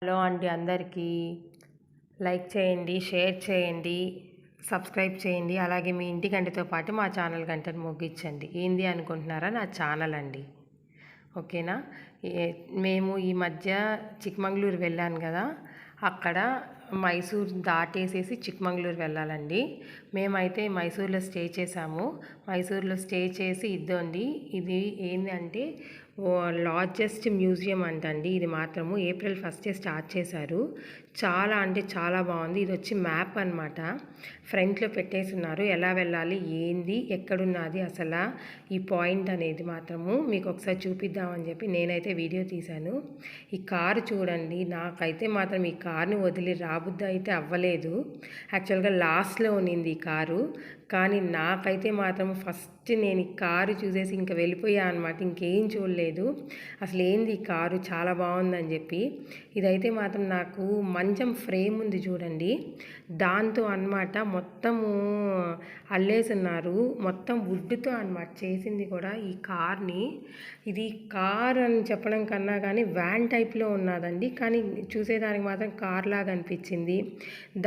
Hello అండి, అందరికీ like చేయండి, షేర్ చేయండి, సబ్స్క్రైబ్ చేయండి. అలాగే మీ ఇంటి గంటతో పాటు మా ఛానల్ గంటను మోగించండి. ఏంది అనుకుంటున్నారా? నా ఛానల్ అండి. ఓకేనా? మేము ఈ మధ్య చిక్మంగళూరు వెళ్ళాను కదా, అక్కడ మైసూర్ దాటేసేసి చిక్మంగళూరు వెళ్ళాలండి. మేమైతే మైసూర్లో స్టే చేసాము. మైసూర్లో స్టే చేసి ఇద్దండి, ఇది ఏంటంటే లార్జెస్ట్ మ్యూజియం అంటండి. ఇది మాత్రము ఏప్రిల్ 1 స్టార్ట్ చేశారు. చాలా అంటే చాలా బాగుంది. ఇది వచ్చి మ్యాప్ అనమాట. ఫ్రంట్లో పెట్టేస్తున్నారు, ఎలా వెళ్ళాలి, ఏంది, ఎక్కడున్నది అసలు ఈ పాయింట్ అనేది మాత్రము మీకు ఒకసారి చూపిద్దామని చెప్పి నేనైతే వీడియో తీశాను. ఈ కారు చూడండి, నాకైతే మాత్రం ఈ కార్ని వదిలి రాబుద్ది అయితే అవ్వలేదు. యాక్చువల్గా లాస్ట్లో ఉన్నింది ఈ కారు, కానీ నాకైతే మాత్రం ఫస్ట్ నేను ఈ కారు చూసేసి ఇంకా వెళ్ళిపోయా అనమాట. ఇంకేం చూడలేదు. అసలు ఏంది ఈ కారు, చాలా బాగుందని చెప్పి. ఇదైతే మాత్రం నాకు మంచం ఫ్రేమ్ ఉంది చూడండి, దాంతో అనమాట మొత్తము అల్లేసున్నారు. మొత్తం వుడ్తో అనమాట చేసింది కూడా ఈ కార్ని. ఇది కార్ అని చెప్పడం కన్నా కానీ వ్యాన్ టైప్లో ఉన్నదండి, కానీ చూసేదానికి మాత్రం కార్ లాగా అనిపించింది.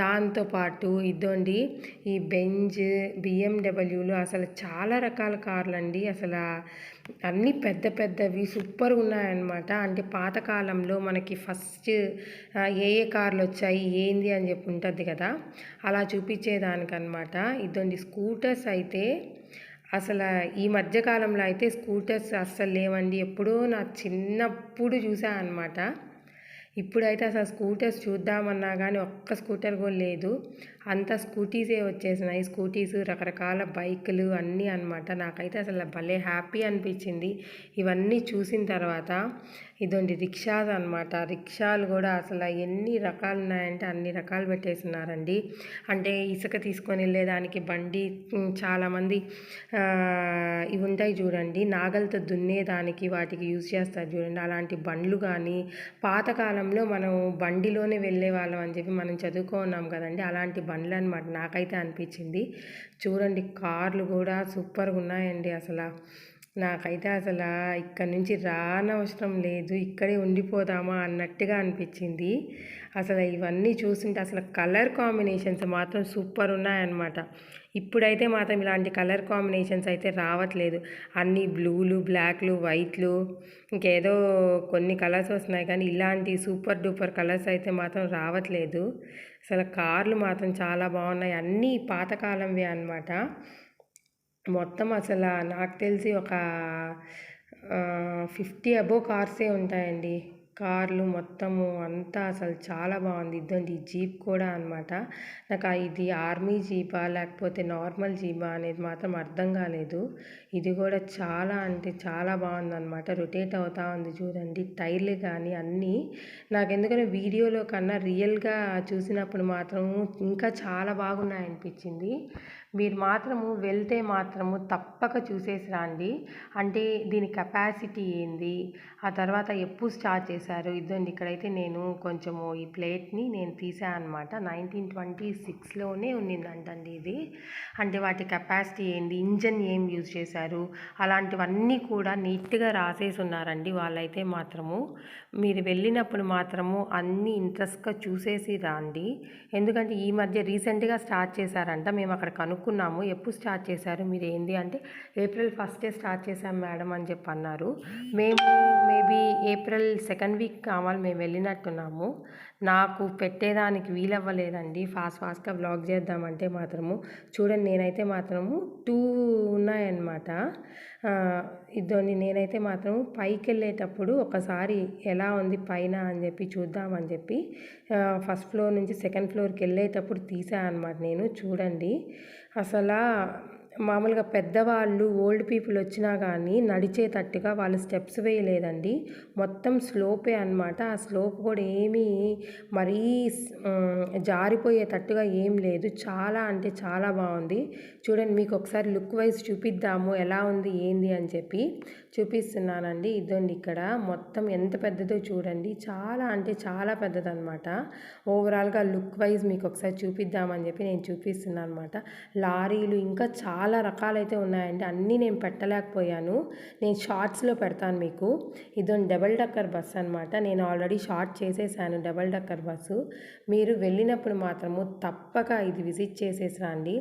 దాంతోపాటు ఇదండి ఈ బెంజ్, బిఎండబ్ల్యూలు, అసలు చాలా రకాల కార్లు అండి. అసలు అన్నీ పెద్ద పెద్దవి సూపర్గా ఉన్నాయన్నమాట. అంటే పాతకాలంలో మనకి ఫస్ట్ ఏ కార్లు వచ్చాయి ఏంది అని చెప్పి ఉంటుంది కదా, అలా చూపించేదానికనమాట. ఇదండి స్కూటర్స్ అయితే అసలు ఈ మధ్యకాలంలో అయితే స్కూటర్స్ అస్సలు లేవండి. ఎప్పుడో నా చిన్నప్పుడు చూసా అనమాట. ఇప్పుడైతే అసలు స్కూటర్స్ చూద్దామన్నా కానీ ఒక్క స్కూటర్ కూడా లేదు. అంతా స్కూటీసే వచ్చేసినాయి. స్కూటీస్, రకరకాల బైకులు అన్నీ అనమాట. నాకైతే అసలు భలే హ్యాపీ అనిపించింది ఇవన్నీ చూసిన తర్వాత. ఇదండి రిక్షాస్ అనమాట. రిక్షాలు కూడా అసలు ఎన్ని రకాలు ఉన్నాయంటే అన్ని రకాలు పెట్టేస్తున్నారండి. అంటే ఇసుక తీసుకొని వెళ్ళేదానికి బండి, చాలామంది ఇవి ఉంటాయి చూడండి, నాగలతో దున్నేదానికి వాటికి యూజ్ చేస్తారు చూడండి, అలాంటి బండ్లు కానీ. పాతకాలంలో మనం బండిలోనే వెళ్ళే వాళ్ళం అని చెప్పి మనం చదువుకున్నాం కదండి, అలాంటి బండ్లు అనమాట నాకైతే అనిపించింది. చూడండి కార్లు కూడా సూపర్గా ఉన్నాయండి. అసలు నాకైతే అసలు ఇక్కడి నుంచి రానవసరం లేదు, ఇక్కడే ఉండిపోదామా అన్నట్టుగా అనిపించింది. అసలు ఇవన్నీ చూస్తుంటే అసలు కలర్ కాంబినేషన్స్ మాత్రం సూపర్ ఉన్నాయన్నమాట. ఇప్పుడైతే మాత్రం ఇలాంటి కలర్ కాంబినేషన్స్ అయితే రావట్లేదు. అన్ని బ్లూలు, బ్లాక్లు, వైట్లు, ఇంకేదో కొన్ని కలర్స్ వస్తున్నాయి, కానీ ఇలాంటి సూపర్ డూపర్ కలర్స్ అయితే మాత్రం రావట్లేదు. అసలు కార్లు మాత్రం చాలా బాగున్నాయి, అన్నీ పాతకాలంవే అనమాట. మొత్తం అసలు నాకు తెలిసి ఒక 50 అబోవ్ కార్సే ఉంటాయండి. కార్లు మొత్తము అంతా అసలు చాలా బాగుంది. ఇదండి జీప్ కూడా అనమాట. నాకు ఇది ఆర్మీ జీపా లేకపోతే నార్మల్ జీపా అనేది మాత్రం అర్థం కాలేదు. ఇది కూడా చాలా అంటే చాలా బాగుందన్నమాట. రొటేట్ అవుతూ ఉంది చూడండి, టైర్లు కానీ అన్నీ. నాకు ఎందుకంటే వీడియోలో కన్నా రియల్గా చూసినప్పుడు మాత్రం ఇంకా చాలా బాగున్నాయి అనిపించింది. మీరు మాత్రము వెళ్తే మాత్రము తప్పక చూసేసి రండి. అంటే దీని కెపాసిటీ ఏంది, ఆ తర్వాత ఎప్పుడు స్టార్ట్ చేశారు. ఇదండి ఇక్కడైతే నేను కొంచెము ఈ ప్లేట్ని నేను తీసాను అనమాట. 1926లోనే ఉన్నిందంటండి ఇది. అంటే వాటి కెపాసిటీ ఏంది, ఇంజన్ ఏం యూజ్ చేశారు, అలాంటివన్నీ కూడా నీట్గా రాసేసి ఉన్నారండి వాళ్ళైతే మాత్రము. మీరు వెళ్ళినప్పుడు మాత్రము అన్నీ ఇంట్రెస్ట్గా చూసేసి రండి. ఎందుకంటే ఈ మధ్య రీసెంట్గా స్టార్ట్ చేశారంట. మేము అక్కడ కనుక్కున్నాము ఎప్పుడు స్టార్ట్ చేశారు మీరు ఏంది అంటే, ఏప్రిల్ 1 స్టార్ట్ చేశాం మేడం అని చెప్పి అన్నారు. మేము మేబీ ఏప్రిల్ 2nd వీక్ కావాలి మేము వెళ్ళినట్టున్నాము. నాకు పెట్టేదానికి వీలవ్వలేదండి. ఫాస్ట్గా వ్లాగ్ చేద్దామంటే మాత్రము. చూడండి నేనైతే మాత్రము 2 ఉన్నాయన్నమాట. ఇదని నేనైతే మాత్రం పైకి వెళ్ళేటప్పుడు ఒకసారి ఎలా ఉంది పైన అని చెప్పి చూద్దామని చెప్పి ఫస్ట్ ఫ్లోర్ నుంచి సెకండ్ ఫ్లోర్కి వెళ్ళేటప్పుడు తీసా అనమాట నేను. చూడండి అసలు మామూలుగా పెద్దవాళ్ళు, ఓల్డ్ పీపుల్ వచ్చినా కానీ నడిచేటట్టుగా వాళ్ళు స్టెప్స్ వేయలేదండి. మొత్తం స్లోపే అనమాట. ఆ స్లోప్ కూడా ఏమీ మరీ జారిపోయేటట్టుగా ఏం లేదు. చాలా అంటే చాలా బాగుంది. చూడండి మీకు ఒకసారి లుక్ వైజ్ చూపిద్దాము ఎలా ఉంది ఏంది అని చెప్పి చూపిస్తున్నానండి. ఇదండి ఇక్కడ మొత్తం ఎంత పెద్దదో చూడండి, చాలా అంటే చాలా పెద్దదన్నమాట. ఓవరాల్గా లుక్ వైజ్ మీకు ఒకసారి చూపిద్దామని చెప్పి నేను చూపిస్తున్నాను అనమాట. లారీలు ఇంకా చాలా చాలా రకాలైతే ఉన్నాయండి. అన్నీ నేను పెట్టలేకపోయాను. నేను షార్ట్స్‌లో పెడతాను మీకు. ఇదొన్ డబుల్ డెక్కర్ బస్ అనమాట. నేను ఆల్రెడీ షార్ట్ చేసేసాను డబుల్ డెక్కర్ బస్సు. మీరు వెళ్ళినప్పుడు మాత్రము తప్పక ఇది విజిట్ చేసేసి రండి.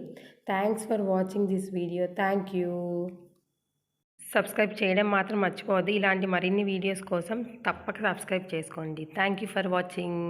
Thanks for watching this video. Thank you. Subscribe చేయడం మాత్రం మర్చిపోవద్దు. ఇలాంటి మరిన్ని వీడియోస్ కోసం తప్పక సబ్స్క్రైబ్ చేసుకోండి. Thank you for watching.